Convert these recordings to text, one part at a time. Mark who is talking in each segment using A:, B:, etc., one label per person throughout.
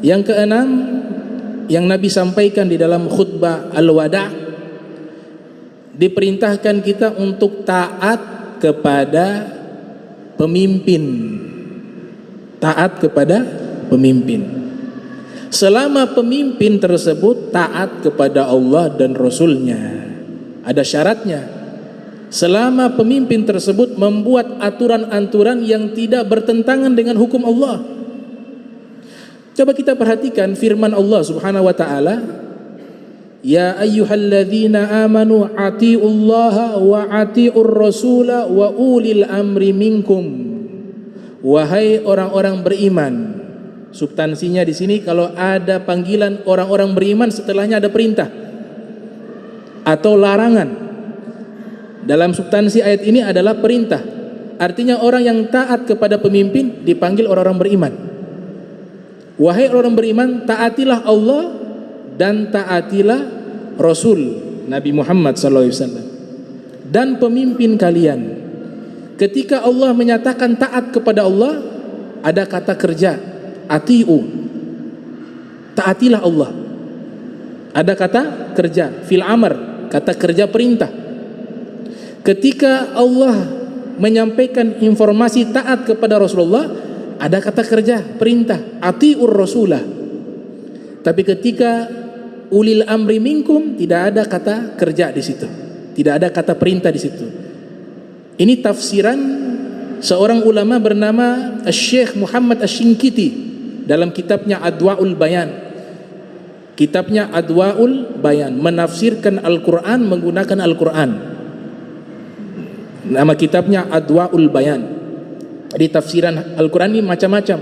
A: Yang keenam, yang Nabi sampaikan di dalam khutbah Al-Wada', diperintahkan kita untuk taat kepada pemimpin. Taat kepada pemimpin. Selama pemimpin tersebut taat kepada Allah dan Rasulnya. Ada syaratnya. Selama pemimpin tersebut membuat aturan-aturan yang tidak bertentangan dengan hukum Allah. Coba kita perhatikan firman Allah Subhanahu wa taala, ya ayyuhalladzina amanu atiullaha wa atiur rasula wa ulil amri minkum. Wahai orang-orang beriman. Substansinya di sini kalau ada panggilan orang-orang beriman, setelahnya ada perintah atau larangan. Dalam substansi ayat ini adalah perintah. Artinya orang yang taat kepada pemimpin dipanggil orang-orang beriman. Wahai orang beriman, taatilah Allah dan taatilah Rasul Nabi Muhammad SAW dan pemimpin kalian. Ketika Allah menyatakan taat kepada Allah, ada kata kerja, atiu, taatilah Allah. Ada kata kerja, fil amr, kata kerja perintah. Ketika Allah menyampaikan informasi taat kepada Rasulullah, ada kata kerja perintah, atiur rasulah. Tapi ketika ulil amri minkum, tidak ada kata kerja di situ, tidak ada kata perintah di situ. Ini tafsiran seorang ulama bernama Syekh Muhammad Asy-Syinkiti dalam kitabnya Adwa'ul Bayan. Kitabnya Adwa'ul Bayan, menafsirkan Al-Quran menggunakan Al-Quran. Nama kitabnya Adwa'ul Bayan. Di tafsiran Al-Quran ini macam-macam.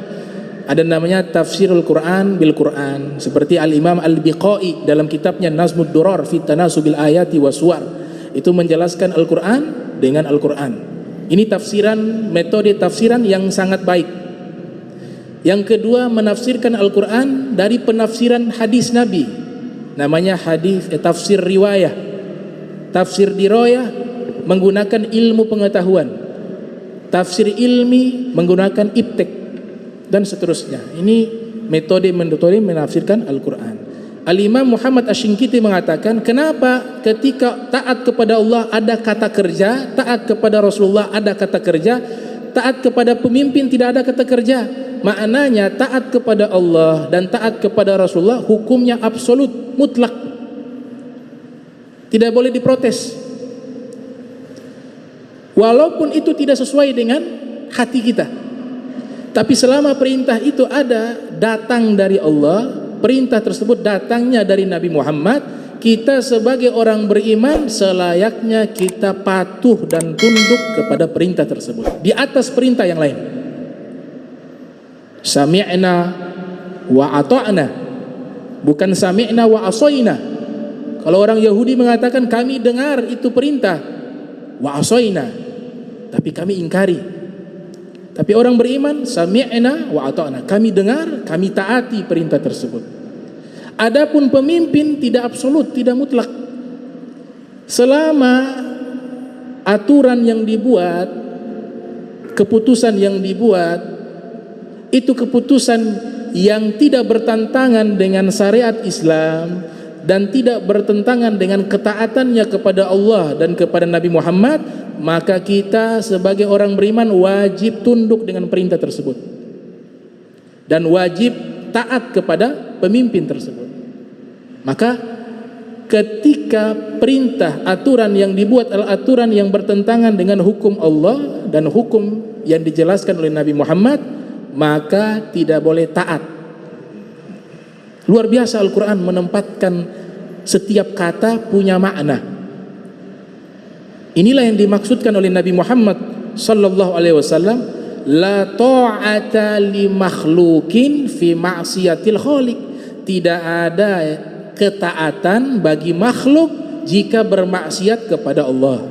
A: Ada namanya Tafsirul Quran bil Quran, seperti Al-Imam Al-Biqai dalam kitabnya Nazmud Durar fi Tanasubil Ayati Waswar. Itu menjelaskan Al-Quran dengan Al-Quran. Ini tafsiran, metode tafsiran yang sangat baik. Yang kedua, menafsirkan Al-Quran dari penafsiran hadis Nabi. Namanya hadis tafsir riwayah. Tafsir dirayah menggunakan ilmu pengetahuan. Tafsir ilmi menggunakan iptek dan seterusnya. Ini metode menafsirkan Al-Quran. Al-Imam Muhammad Asy-Syinkiti mengatakan, kenapa ketika taat kepada Allah ada kata kerja, taat kepada Rasulullah ada kata kerja, taat kepada pemimpin tidak ada kata kerja? Maknanya taat kepada Allah dan taat kepada Rasulullah hukumnya absolut, mutlak, tidak boleh diprotes. Walaupun itu tidak sesuai dengan hati kita, tapi selama perintah itu ada, datang dari Allah, perintah tersebut datangnya dari Nabi Muhammad, kita sebagai orang beriman selayaknya kita patuh dan tunduk kepada perintah tersebut di atas perintah yang lain. Sami'na wa ata'na, bukan sami'na wa asoina. Kalau orang Yahudi mengatakan kami dengar itu perintah, wa asoina, tapi kami ingkari. Tapi orang beriman, sami'na wa ata'na, kami dengar, kami taati perintah tersebut. Adapun pemimpin tidak absolut, tidak mutlak. Selama aturan yang dibuat, keputusan yang dibuat, itu keputusan yang tidak bertentangan dengan syariat Islam dan tidak bertentangan dengan ketaatannya kepada Allah dan kepada Nabi Muhammad, maka kita sebagai orang beriman wajib tunduk dengan perintah tersebut dan wajib taat kepada pemimpin tersebut. Maka ketika perintah, aturan yang dibuat adalah aturan yang bertentangan dengan hukum Allah dan hukum yang dijelaskan oleh Nabi Muhammad, maka tidak boleh taat. Luar biasa Al-Quran menempatkan setiap kata punya makna. Inilah yang dimaksudkan oleh Nabi Muhammad sallallahu alaihi wasallam, la ta'ata li makhlukin fi ma'siyatil khaliq. Tidak ada ketaatan bagi makhluk jika bermaksiat kepada Allah.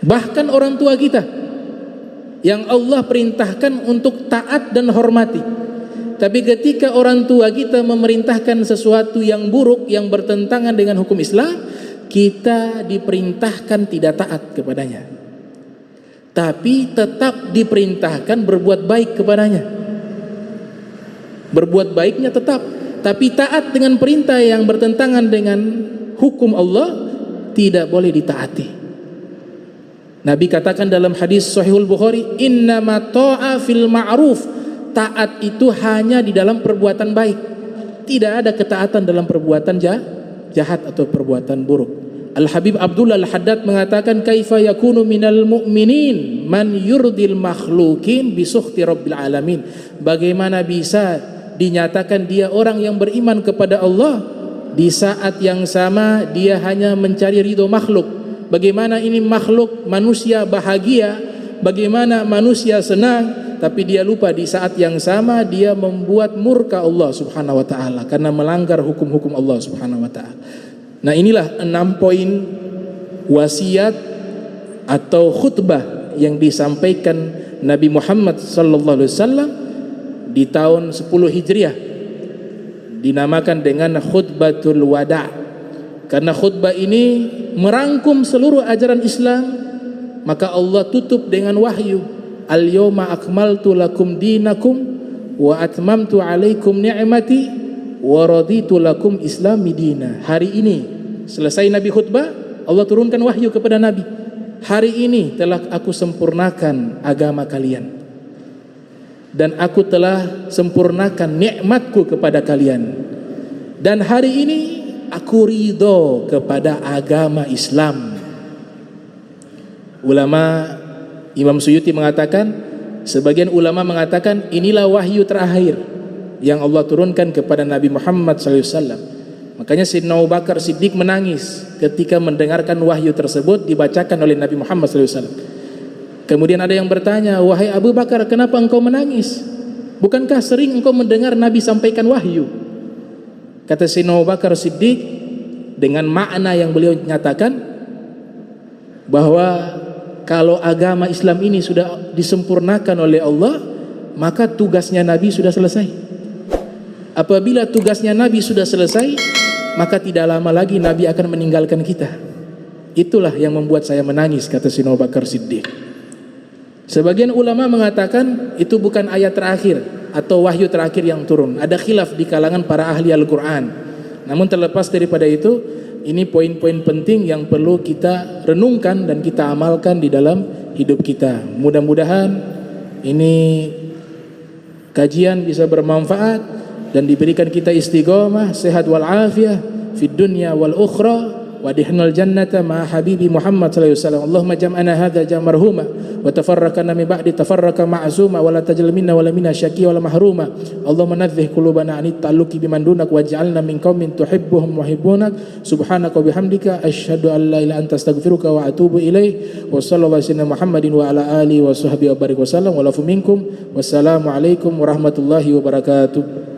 A: Bahkan orang tua kita yang Allah perintahkan untuk taat dan hormati, tapi ketika orang tua kita memerintahkan sesuatu yang buruk yang bertentangan dengan hukum Islam, kita diperintahkan tidak taat kepadanya, tapi tetap diperintahkan berbuat baik kepadanya. Berbuat baiknya tetap, tapi taat dengan perintah yang bertentangan dengan hukum Allah tidak boleh ditaati. Nabi katakan dalam hadis Sahihul Bukhari, innama ta'a fil ma'ruf, taat itu hanya di dalam perbuatan baik, tidak ada ketaatan dalam perbuatan jahat atau perbuatan buruk. Al-Habib Abdullah Al-Haddad mengatakan, kaifa yakunu minal mu'minin man yurdil makhlukin bisukhti rabbil alamin. Bagaimana bisa dinyatakan dia orang yang beriman kepada Allah di saat yang sama dia hanya mencari ridho makhluk? Bagaimana ini makhluk manusia bahagia, bagaimana manusia senang, tapi dia lupa di saat yang sama dia membuat murka Allah Subhanahu wa taala karena melanggar hukum-hukum Allah Subhanahu wa taala. Nah, inilah 6 poin wasiat atau khutbah yang disampaikan Nabi Muhammad sallallahu alaihi wasallam di tahun 10 Hijriah, dinamakan dengan khutbatul wada'. Karena khutbah ini merangkum seluruh ajaran Islam, maka Allah tutup dengan wahyu, al-yawma akmaltu lakum dinakum wa atmamtu alaikum ni'mati wa raditu lakum islami dina. Hari ini selesai Nabi khutbah, Allah turunkan wahyu kepada Nabi, hari ini telah aku sempurnakan agama kalian dan aku telah sempurnakan nikmatku kepada kalian, dan hari ini aku ridho kepada agama Islam. Ulama Imam Suyuti mengatakan, sebagian ulama mengatakan inilah wahyu terakhir yang Allah turunkan kepada Nabi Muhammad SAW. Makanya Sayyidina Abu Bakar Siddiq menangis ketika mendengarkan wahyu tersebut dibacakan oleh Nabi Muhammad SAW. Kemudian ada yang bertanya, wahai Abu Bakar, kenapa engkau menangis? Bukankah sering engkau mendengar Nabi sampaikan wahyu? Kata Sayyidina Abu Bakar Siddiq dengan makna yang beliau nyatakan, bahwa kalau agama Islam ini sudah disempurnakan oleh Allah, maka tugasnya Nabi sudah selesai. Apabila tugasnya Nabi sudah selesai, maka tidak lama lagi Nabi akan meninggalkan kita. Itulah yang membuat saya menangis, kata Sayyidina Abu Bakar Siddiq. Sebagian ulama mengatakan itu bukan ayat terakhir atau wahyu terakhir yang turun. Ada khilaf di kalangan para ahli Al-Quran. Namun terlepas daripada itu, ini poin-poin penting yang perlu kita renungkan dan kita amalkan di dalam hidup kita. Mudah-mudahan ini kajian bisa bermanfaat dan diberikan kita istiqomah, sehat wal afiyah fid dunya wal ukhra, wa dihnal jannata ma habibi Muhammad sallallahu alaihi wasallam. Allahumma jam'ana hadza jam'arhuma wa tafarraqana min ba'di tafarraqa ma'zuma wa la tajal minna wa la minna syaqi wa la mahruma. Allahumma nadzih qulubana anit ta'alluqi biman dunak waj'alna min qaumin tuhibbuhum wa yuhibbunak. Subhanaka wa bihamdika asyhadu an la ilaha illa anta astaghfiruka wa atubu ilaik. Wa sallallahu alaihi Muhammadin wa ala alihi wa sahbihi wa barik wa sallam wa lafu minkum. Wassalamu alaikum warahmatullahi wabarakatuh.